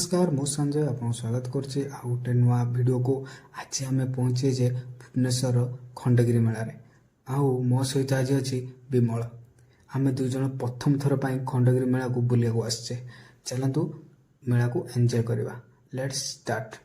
नमस्कार मु संजय आपको स्वागत करछे आ गोटे नुआ वीडियो को। आज आम पहुँचे जे भुवनेश्वर खंडगिरी मेला रे आउ मो सहित आज अच्छी विमल। आम दुई जन प्रथम थर पर खंडगिरी मेला को बुलिया आसचे। चलतु मेला को एंजॉय करवा। Let's start.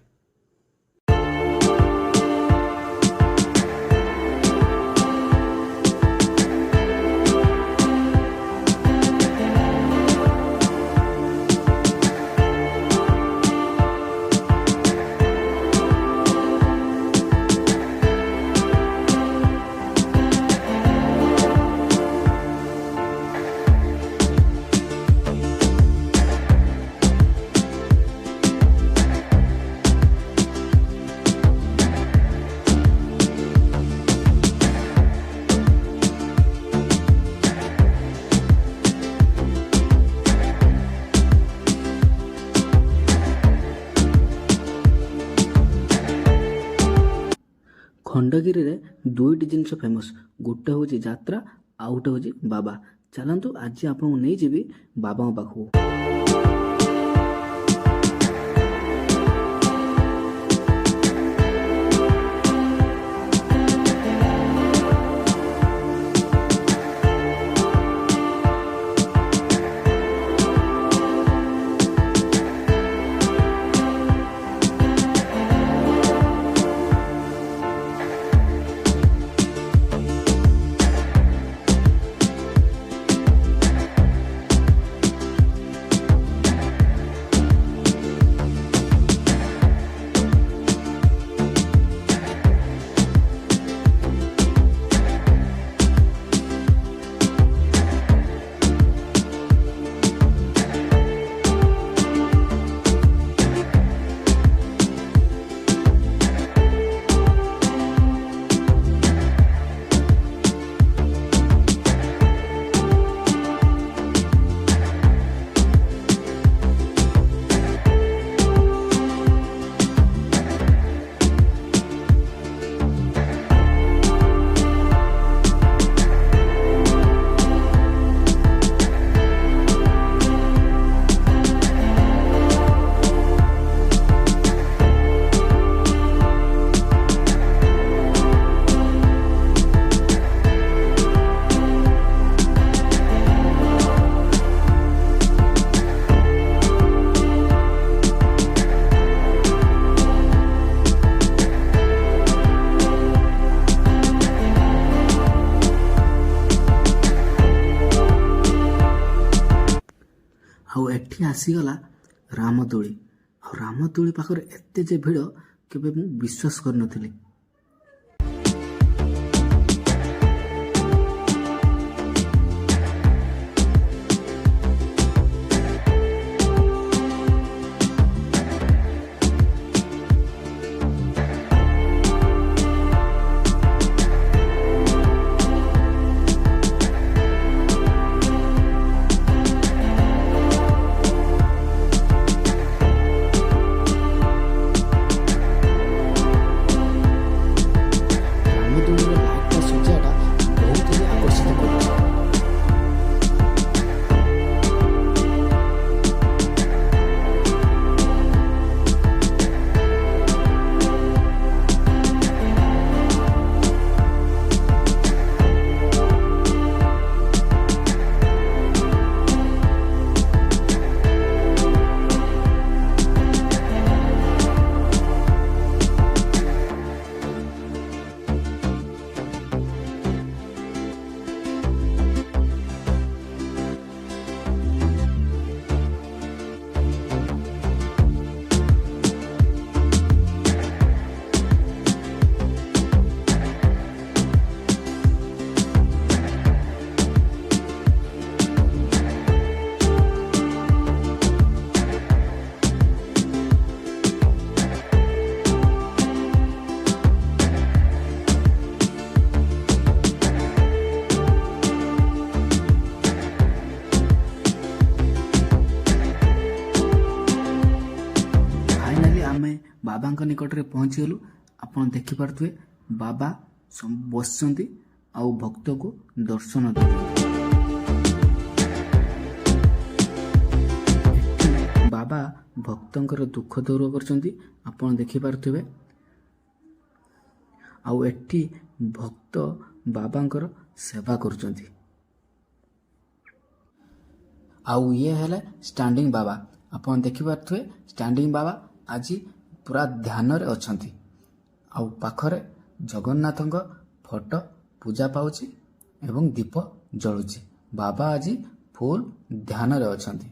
खंडगिरी रे दुईटी जिनस फेमस, गोटे हूँ यात्रा आउ गोटे हूँ बाबा। चलतु आज आपको नहीं जीवी बाबा पाखु। आउ एठी आसीगला रामदोली। रामदोली पाखरे एते जे भिड़ केबे मु विश्वास कर नथिली। बाबा निकट में पहुँचीगलु। आप देखिपे बाबा बस आउ भक्त को दर्शन दे। बाबा ବାବା ଭକ୍ତଙ୍କର ଦୁଃଖ ଦୂର କରୁଛନ୍ତି, ଆପଣ ଦେଖିପାରୁଥିବେ। ଆଉ ଏଠି ଭକ୍ତ ବାବାଙ୍କର ସେବା କରୁଛନ୍ତି। ଆଉ ଇଏ ହେଲେ ଷ୍ଟାଣ୍ଡିଂ ବାବା, ଆପଣ ଦେଖିପାରୁଥିବେ ଷ୍ଟାଣ୍ଡିଂ ବାବା ଆଜି ପୁରା ଧ୍ୟାନରେ ଅଛନ୍ତି। ଆଉ ପାଖରେ ଜଗନ୍ନାଥଙ୍କ ଫଟୋ ପୂଜା ପାଉଛି ଏବଂ ଦୀପ ଜଳୁଛି। ବାବା ଆଜି ଫୁଲ୍ ଧ୍ୟାନରେ ଅଛନ୍ତି।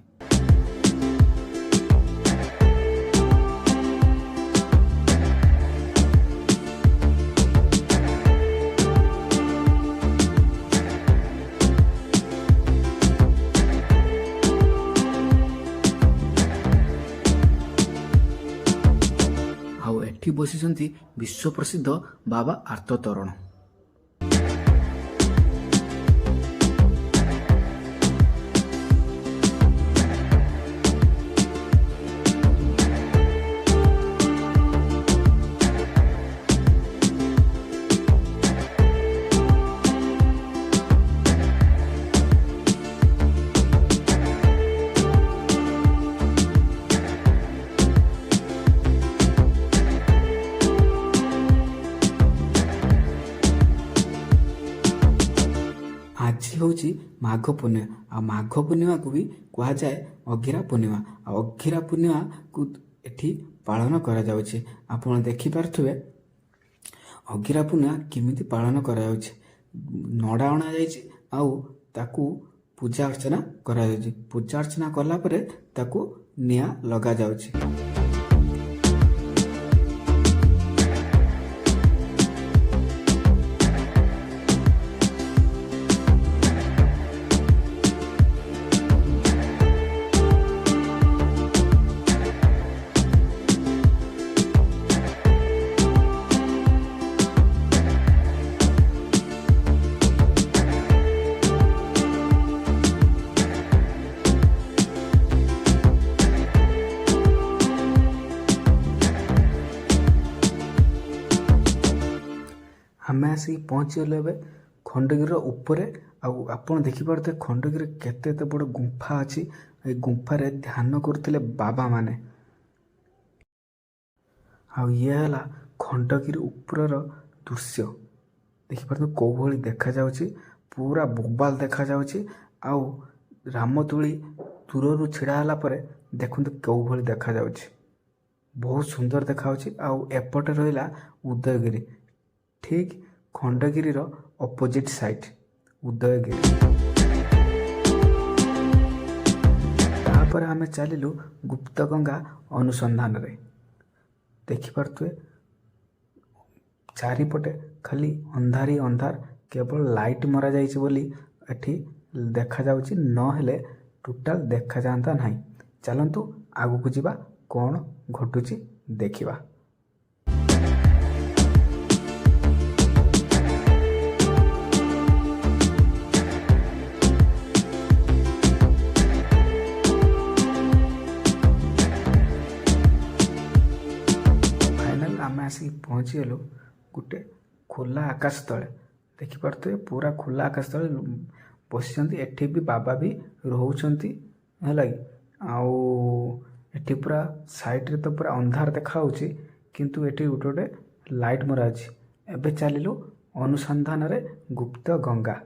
ଆଉ ଏଠି ବସିଛନ୍ତି ବିଶ୍ୱ ପ୍ରସିଦ୍ଧ ବାବା ଆର୍ତ୍ତତରଣ। ଆଜି ହେଉଛି ମାଘ ପୂର୍ଣ୍ଣିମା। ଆଉ ମାଘ ପୂର୍ଣ୍ଣିମାକୁ ବି କୁହାଯାଏ ଅଗିରା ପୂର୍ଣ୍ଣିମା। ଆଉ ଅଗିରା ପୂର୍ଣ୍ଣିମାକୁ ଏଠି ପାଳନ କରାଯାଉଛି। ଆପଣ ଦେଖିପାରୁଥିବେ ଅଗିରା ପୂର୍ଣ୍ଣିମା କେମିତି ପାଳନ କରାଯାଉଛି। ନଡ଼ା ଅଣାଯାଇଛି ଆଉ ତାକୁ ପୂଜା ଅର୍ଚ୍ଚନା କରାଯାଉଛି। ପୂଜା ଅର୍ଚ୍ଚନା କଲା ପରେ ତାକୁ ନିଆଁ ଲଗାଯାଉଛି। ଆମେ ଆସିକି ପହଞ୍ଚିଗଲୁ ଏବେ ଖଣ୍ଡଗିରିର ଉପରେ। ଆଉ ଆପଣ ଦେଖିପାରୁଥିବେ ଖଣ୍ଡଗିରି କେତେ ଏତେ ବଡ଼ ଗୁମ୍ଫା ଅଛି। ଏଇ ଗୁମ୍ଫାରେ ଧ୍ୟାନ କରୁଥିଲେ ବାବାମାନେ। ଆଉ ଇଏ ହେଲା ଖଣ୍ଡଗିରି ଉପରର ଦୃଶ୍ୟ। ଦେଖିପାରୁଥିବେ କେଉଁ ଭଳି ଦେଖାଯାଉଛି, ପୁରା ବୋବାଲ ଦେଖାଯାଉଛି। ଆଉ ରାମଦୋଳି ଦୂରରୁ ଛିଡ଼ା ହେଲା ପରେ ଦେଖନ୍ତୁ କେଉଁ ଭଳି ଦେଖାଯାଉଛି, ବହୁତ ସୁନ୍ଦର ଦେଖାଯାଉଛି। ଆଉ ଏପଟେ ରହିଲା ଉଦୟଗିରି, ଠିକ୍ ଖଣ୍ଡଗିରିର ଅପୋଜିଟ୍ ସାଇଟ୍ ଉଦୟଗିରି। ତାପରେ ଆମେ ଚାଲିଲୁ ଗୁପ୍ତଗଙ୍ଗା ଅନୁସନ୍ଧାନରେ। ଦେଖିପାରୁଥିବେ ଚାରିପଟେ ଖାଲି ଅନ୍ଧାରି ଅନ୍ଧାର, କେବଳ ଲାଇଟ୍ ମରାଯାଇଛି ବୋଲି ଏଠି ଦେଖାଯାଉଛି, ନହେଲେ ଟୋଟାଲ ଦେଖାଯାଆନ୍ତା ନାହିଁ। ଚାଲନ୍ତୁ ଆଗକୁ ଯିବା, କ'ଣ ଘଟୁଛି ଦେଖିବା। ଆମେ ଆସିକି ପହଞ୍ଚିଗଲୁ ଗୋଟେ ଖୋଲା ଆକାଶ ତଳେ। ଦେଖିପାରୁଥିବେ ପୁରା ଖୋଲା ଆକାଶ ତଳେ ବସିଛନ୍ତି। ଏଠି ବି ବାବା ବି ରହୁଛନ୍ତି, ହେଲା କି। ଆଉ ଏଠି ପୁରା ସାଇଡ଼ରେ ତ ପୁରା ଅନ୍ଧାର ଦେଖାହେଉଛି, କିନ୍ତୁ ଏଠି ଗୋଟେ ଗୋଟେ ଲାଇଟ୍ ମରା ଅଛି। ଏବେ ଚାଲିଲୁ ଅନୁସନ୍ଧାନରେ ଗୁପ୍ତ ଗଙ୍ଗା।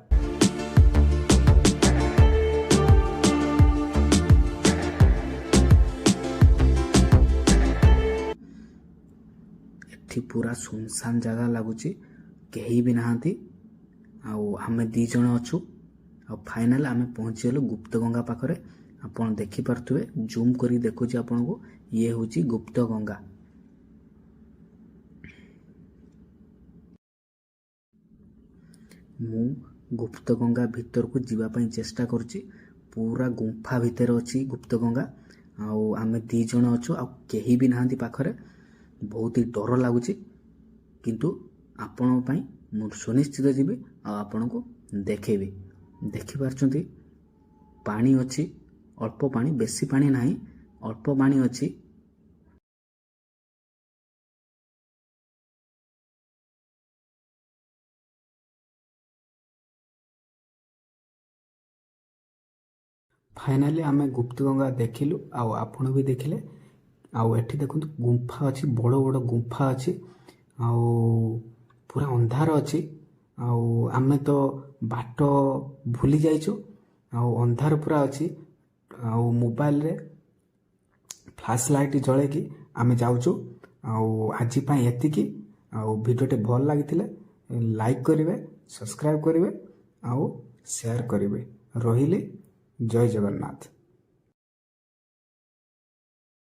ଏଠି ପୁରା ସୁନସାନ ଜାଗା ଲାଗୁଛି, କେହି ବି ନାହାନ୍ତି। ଆଉ ଆମେ 2 ଜଣ ଅଛୁ। ଆଉ ଫାଇନାଲ ଆମେ ପହଞ୍ଚିଗଲୁ ଗୁପ୍ତଗଙ୍ଗା ପାଖରେ। ଆପଣ ଦେଖିପାରୁଥିବେ, ଜୁମ୍ କରି ଦେଖୁଛି ଆପଣଙ୍କୁ, ଇଏ ହେଉଛି ଗୁପ୍ତଗଙ୍ଗା। ମୁଁ ଗୁପ୍ତଗଙ୍ଗା ଭିତରକୁ ଯିବା ପାଇଁ ଚେଷ୍ଟା କରୁଛି। ପୁରା ଗୁମ୍ଫା ଭିତରେ ଅଛି ଗୁପ୍ତଗଙ୍ଗା। ଆଉ ଆମେ 2 ଜଣ ଅଛୁ, ଆଉ କେହି ବି ନାହାନ୍ତି ପାଖରେ। ବହୁତ ହି ଡର ଲାଗୁଛି, କିନ୍ତୁ ଆପଣଙ୍କ ପାଇଁ ମୁଁ ସୁନିଶ୍ଚିତ ଯିବି ଆଉ ଆପଣଙ୍କୁ ଦେଖେଇବି। ଦେଖିପାରୁଛନ୍ତି ପାଣି ଅଛି, ଅଳ୍ପ ପାଣି, ବେଶୀ ପାଣି ନାହିଁ, ଅଳ୍ପ ପାଣି ଅଛି। फाइनाली आम गुप्तगंगा देखिलु आउ आपण भी देखिले। आउ एठी देखंतु गुंफा अछि, बड़ बड़ गुंफा अछि आउ पूरा अंधार अछि। आउ आमे तो बाट भूली जाइछु आउ अंधार पूरा अछि। आउ मोबाइल रे फ्लैश लाइट जळे कि आमे जाउछु। आउ आजि पई एतिकी। आउ भिडियोटे भल लागिथिले लाइक करिवे, सब्सक्राइब करिवे आउ शेयर करिवे। रहिले जय जगन्नाथ।